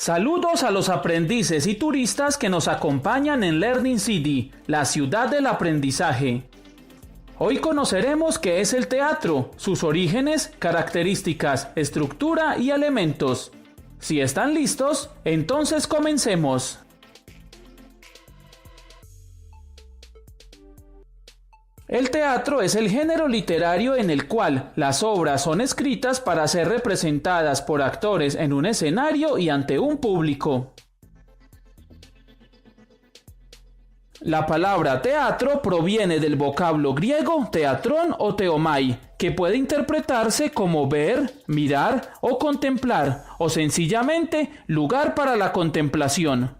Saludos a los aprendices y turistas que nos acompañan en Learning City, la ciudad del aprendizaje. Hoy conoceremos qué es el teatro, sus orígenes, características, estructura y elementos. Si están listos, entonces comencemos. El teatro es el género literario en el cual las obras son escritas para ser representadas por actores en un escenario y ante un público. La palabra teatro proviene del vocablo griego teatrón o theomai, que puede interpretarse como ver, mirar o contemplar, o sencillamente lugar para la contemplación.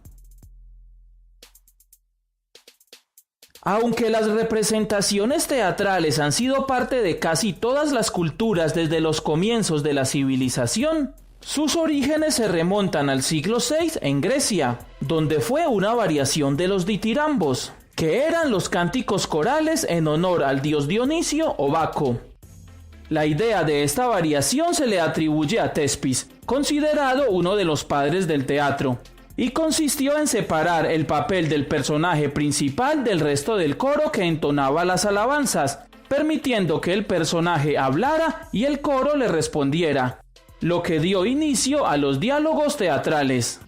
Aunque las representaciones teatrales han sido parte de casi todas las culturas desde los comienzos de la civilización, sus orígenes se remontan al siglo VI en Grecia, donde fue una variación de los ditirambos, que eran los cánticos corales en honor al dios Dionisio o Baco. La idea de esta variación se le atribuye a Tespis, considerado uno de los padres del teatro, y consistió en separar el papel del personaje principal del resto del coro que entonaba las alabanzas, permitiendo que el personaje hablara y el coro le respondiera, lo que dio inicio a los diálogos teatrales.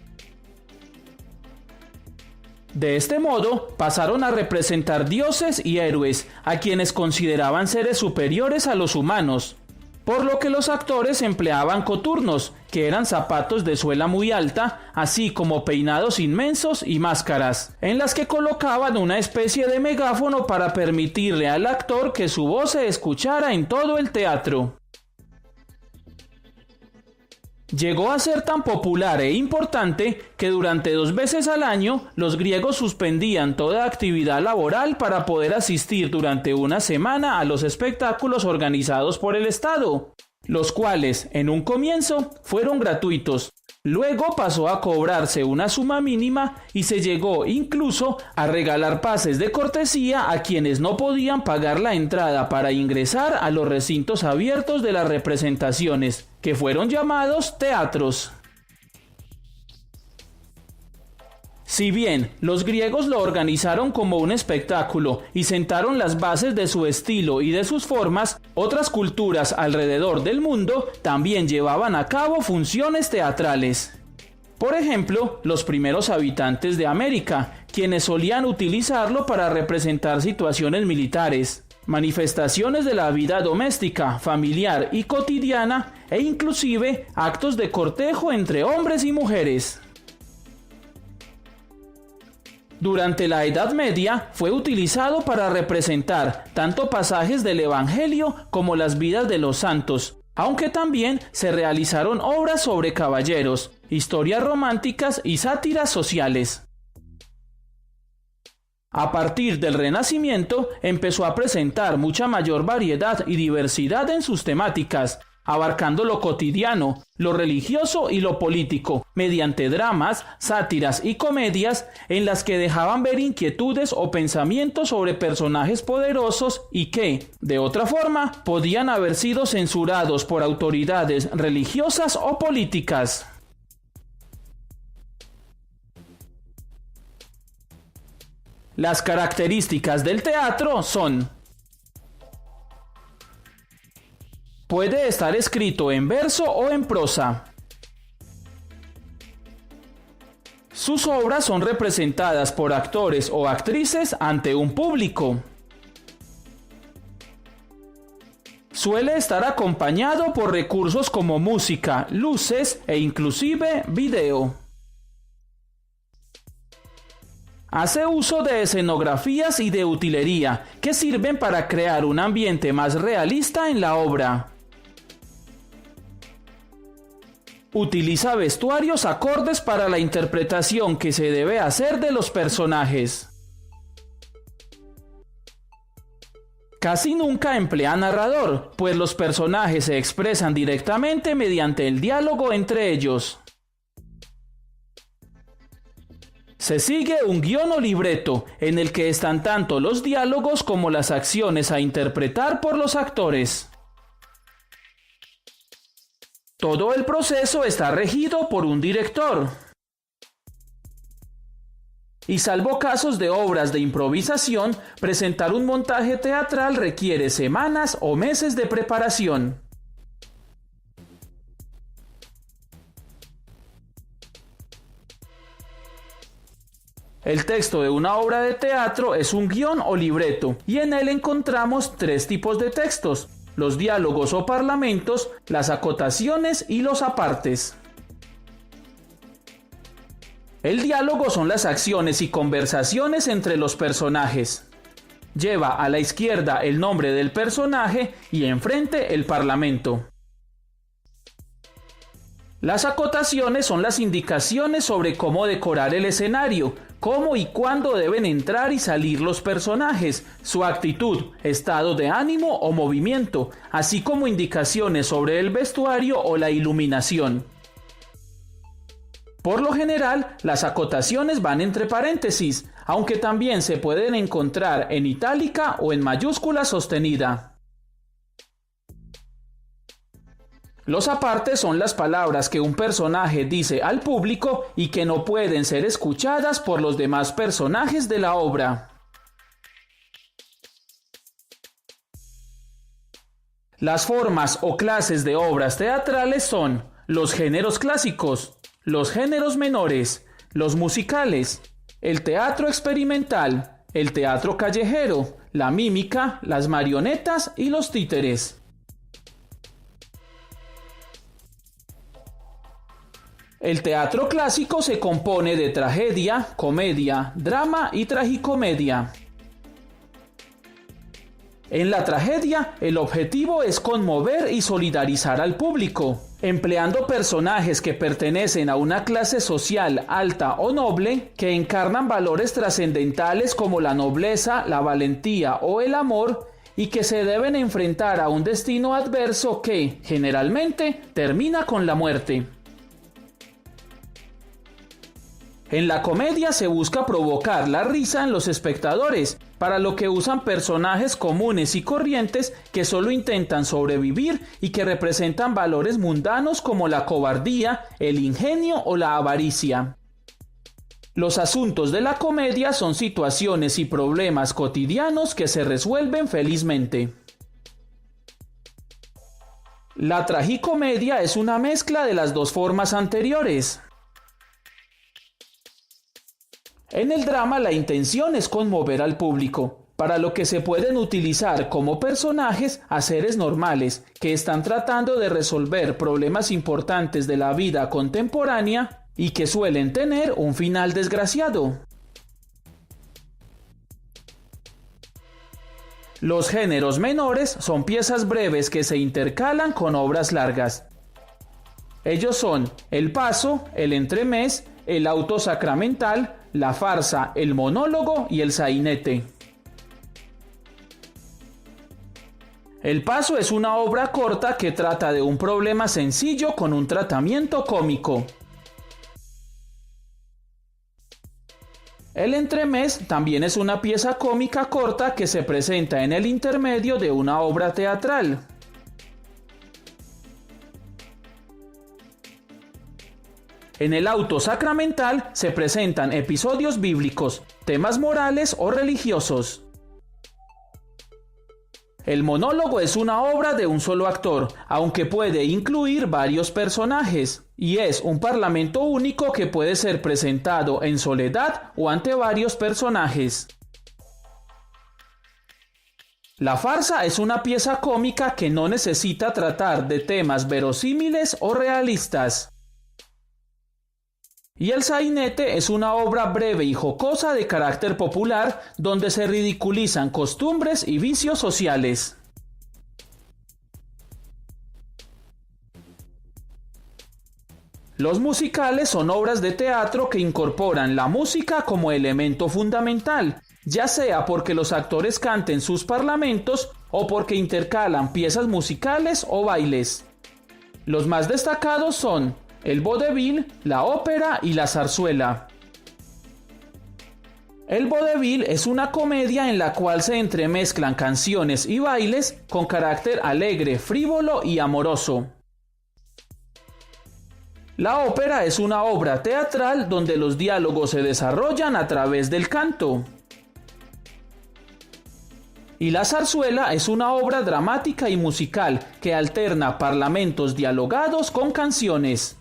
De este modo, pasaron a representar dioses y héroes, a quienes consideraban seres superiores a los humanos, por lo que los actores empleaban coturnos, que eran zapatos de suela muy alta, así como peinados inmensos y máscaras, en las que colocaban una especie de megáfono para permitirle al actor que su voz se escuchara en todo el teatro. Llegó a ser tan popular e importante que durante 2 veces al año los griegos suspendían toda actividad laboral para poder asistir durante una semana a los espectáculos organizados por el Estado, los cuales en un comienzo fueron gratuitos. Luego pasó a cobrarse una suma mínima y se llegó incluso a regalar pases de cortesía a quienes no podían pagar la entrada para ingresar a los recintos abiertos de las representaciones, que fueron llamados teatros. Si bien los griegos lo organizaron como un espectáculo y sentaron las bases de su estilo y de sus formas, otras culturas alrededor del mundo también llevaban a cabo funciones teatrales. Por ejemplo, los primeros habitantes de América, quienes solían utilizarlo para representar situaciones militares, manifestaciones de la vida doméstica, familiar y cotidiana, e inclusive actos de cortejo entre hombres y mujeres. Durante la Edad Media fue utilizado para representar tanto pasajes del Evangelio como las vidas de los santos, aunque también se realizaron obras sobre caballeros, historias románticas y sátiras sociales. A partir del Renacimiento empezó a presentar mucha mayor variedad y diversidad en sus temáticas, abarcando lo cotidiano, lo religioso y lo político, mediante dramas, sátiras y comedias en las que dejaban ver inquietudes o pensamientos sobre personajes poderosos y que, de otra forma, podían haber sido censurados por autoridades religiosas o políticas. Las características del teatro son: puede estar escrito en verso o en prosa. Sus obras son representadas por actores o actrices ante un público. Suele estar acompañado por recursos como música, luces e inclusive video. Hace uso de escenografías y de utilería que sirven para crear un ambiente más realista en la obra. Utiliza vestuarios acordes para la interpretación que se debe hacer de los personajes. Casi nunca emplea narrador, pues los personajes se expresan directamente mediante el diálogo entre ellos. Se sigue un guión o libreto, en el que están tanto los diálogos como las acciones a interpretar por los actores. Todo el proceso está regido por un director. Y salvo casos de obras de improvisación, presentar un montaje teatral requiere semanas o meses de preparación. El texto de una obra de teatro es un guión o libreto, y en él encontramos tres tipos de textos: los diálogos o parlamentos, las acotaciones y los apartes. El diálogo son las acciones y conversaciones entre los personajes. Lleva a la izquierda el nombre del personaje y enfrente el parlamento. Las acotaciones son las indicaciones sobre cómo decorar el escenario, cómo y cuándo deben entrar y salir los personajes, su actitud, estado de ánimo o movimiento, así como indicaciones sobre el vestuario o la iluminación. Por lo general, las acotaciones van entre paréntesis, aunque también se pueden encontrar en itálica o en mayúscula sostenida. Los apartes son las palabras que un personaje dice al público y que no pueden ser escuchadas por los demás personajes de la obra. Las formas o clases de obras teatrales son los géneros clásicos, los géneros menores, los musicales, el teatro experimental, el teatro callejero, la mímica, las marionetas y los títeres. El teatro clásico se compone de tragedia, comedia, drama y tragicomedia. En la tragedia, el objetivo es conmover y solidarizar al público, empleando personajes que pertenecen a una clase social alta o noble, que encarnan valores trascendentales como la nobleza, la valentía o el amor, y que se deben enfrentar a un destino adverso que, generalmente, termina con la muerte. En la comedia se busca provocar la risa en los espectadores, para lo que usan personajes comunes y corrientes que solo intentan sobrevivir y que representan valores mundanos como la cobardía, el ingenio o la avaricia. Los asuntos de la comedia son situaciones y problemas cotidianos que se resuelven felizmente. La tragicomedia es una mezcla de las dos formas anteriores. En el drama la intención es conmover al público, para lo que se pueden utilizar como personajes a seres normales que están tratando de resolver problemas importantes de la vida contemporánea y que suelen tener un final desgraciado. Los géneros menores son piezas breves que se intercalan con obras largas. Ellos son el paso, el entremés, el auto sacramental, la farsa, el monólogo y el sainete. El paso es una obra corta que trata de un problema sencillo con un tratamiento cómico. El entremés también es una pieza cómica corta que se presenta en el intermedio de una obra teatral. En el auto sacramental se presentan episodios bíblicos, temas morales o religiosos. El monólogo es una obra de un solo actor, aunque puede incluir varios personajes, y es un parlamento único que puede ser presentado en soledad o ante varios personajes. La farsa es una pieza cómica que no necesita tratar de temas verosímiles o realistas. Y el sainete es una obra breve y jocosa de carácter popular donde se ridiculizan costumbres y vicios sociales. Los musicales son obras de teatro que incorporan la música como elemento fundamental, ya sea porque los actores canten sus parlamentos o porque intercalan piezas musicales o bailes. Los más destacados son el vodevil, la ópera y la zarzuela. El vodevil es una comedia en la cual se entremezclan canciones y bailes con carácter alegre, frívolo y amoroso. La ópera es una obra teatral donde los diálogos se desarrollan a través del canto. Y la zarzuela es una obra dramática y musical que alterna parlamentos dialogados con canciones.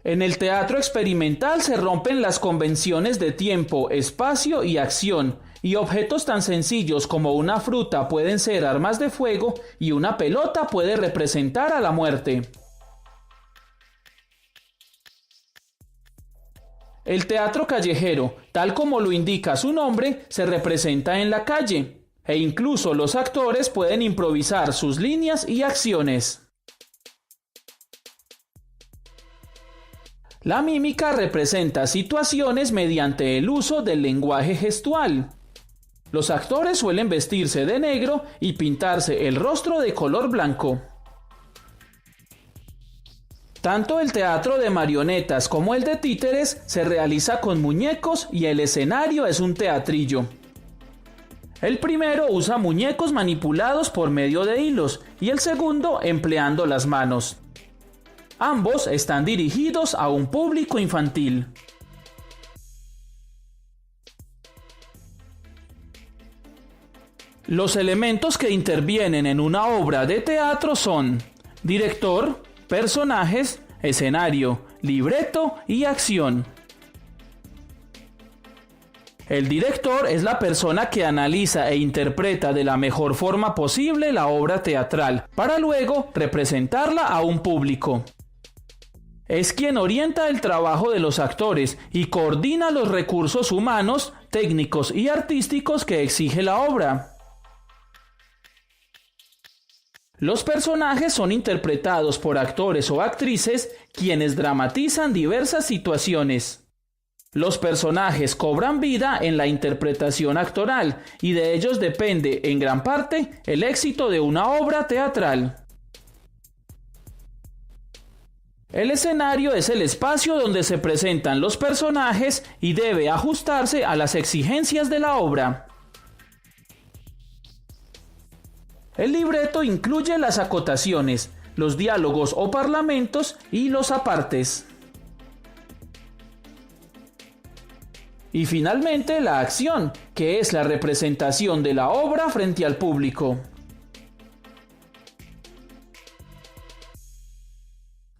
En el teatro experimental se rompen las convenciones de tiempo, espacio y acción, y objetos tan sencillos como una fruta pueden ser armas de fuego y una pelota puede representar a la muerte. El teatro callejero, tal como lo indica su nombre, se representa en la calle, e incluso los actores pueden improvisar sus líneas y acciones. La mímica representa situaciones mediante el uso del lenguaje gestual. Los actores suelen vestirse de negro y pintarse el rostro de color blanco. Tanto el teatro de marionetas como el de títeres se realiza con muñecos y el escenario es un teatrillo. El primero usa muñecos manipulados por medio de hilos y el segundo empleando las manos. Ambos están dirigidos a un público infantil. Los elementos que intervienen en una obra de teatro son director, personajes, escenario, libreto y acción. El director es la persona que analiza e interpreta de la mejor forma posible la obra teatral, para luego representarla a un público. Es quien orienta el trabajo de los actores y coordina los recursos humanos, técnicos y artísticos que exige la obra. Los personajes son interpretados por actores o actrices quienes dramatizan diversas situaciones. Los personajes cobran vida en la interpretación actoral y de ellos depende en gran parte el éxito de una obra teatral. El escenario es el espacio donde se presentan los personajes y debe ajustarse a las exigencias de la obra. El libreto incluye las acotaciones, los diálogos o parlamentos y los apartes. Y finalmente la acción, que es la representación de la obra frente al público.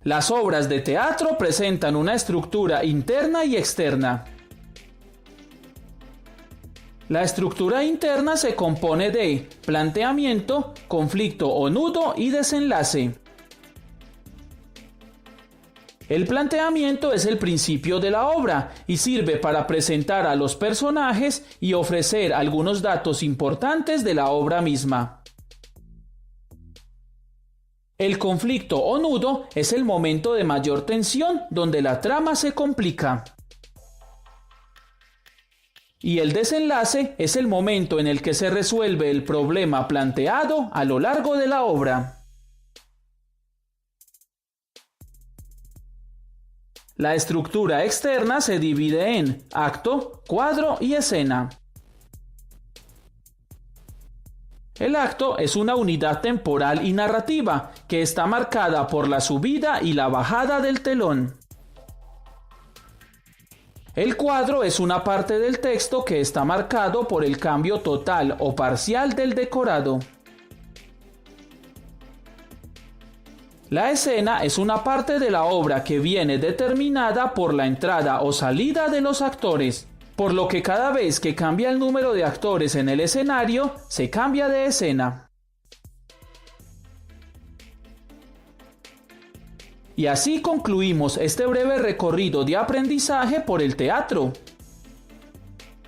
Las obras de teatro presentan una estructura interna y externa. La estructura interna se compone de planteamiento, conflicto o nudo y desenlace. El planteamiento es el principio de la obra y sirve para presentar a los personajes y ofrecer algunos datos importantes de la obra misma. El conflicto o nudo es el momento de mayor tensión donde la trama se complica. Y el desenlace es el momento en el que se resuelve el problema planteado a lo largo de la obra. La estructura externa se divide en acto, cuadro y escena. El acto es una unidad temporal y narrativa que está marcada por la subida y la bajada del telón. El cuadro es una parte del texto que está marcado por el cambio total o parcial del decorado. La escena es una parte de la obra que viene determinada por la entrada o salida de los actores, por lo que cada vez que cambia el número de actores en el escenario, se cambia de escena. Y así concluimos este breve recorrido de aprendizaje por el teatro.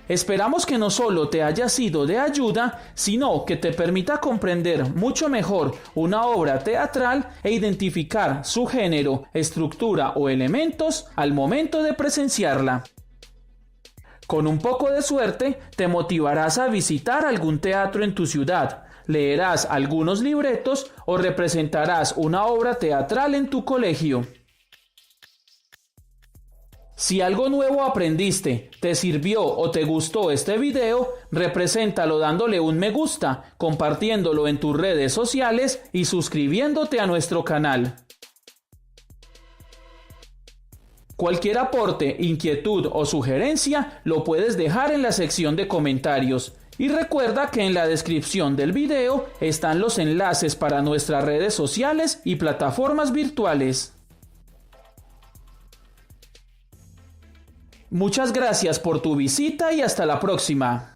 Esperamos que no solo te haya sido de ayuda, sino que te permita comprender mucho mejor una obra teatral e identificar su género, estructura o elementos al momento de presenciarla. Con un poco de suerte, te motivarás a visitar algún teatro en tu ciudad, leerás algunos libretos o representarás una obra teatral en tu colegio. Si algo nuevo aprendiste, te sirvió o te gustó este video, represéntalo dándole un me gusta, compartiéndolo en tus redes sociales y suscribiéndote a nuestro canal. Cualquier aporte, inquietud o sugerencia lo puedes dejar en la sección de comentarios. Y recuerda que en la descripción del video están los enlaces para nuestras redes sociales y plataformas virtuales. Muchas gracias por tu visita y hasta la próxima.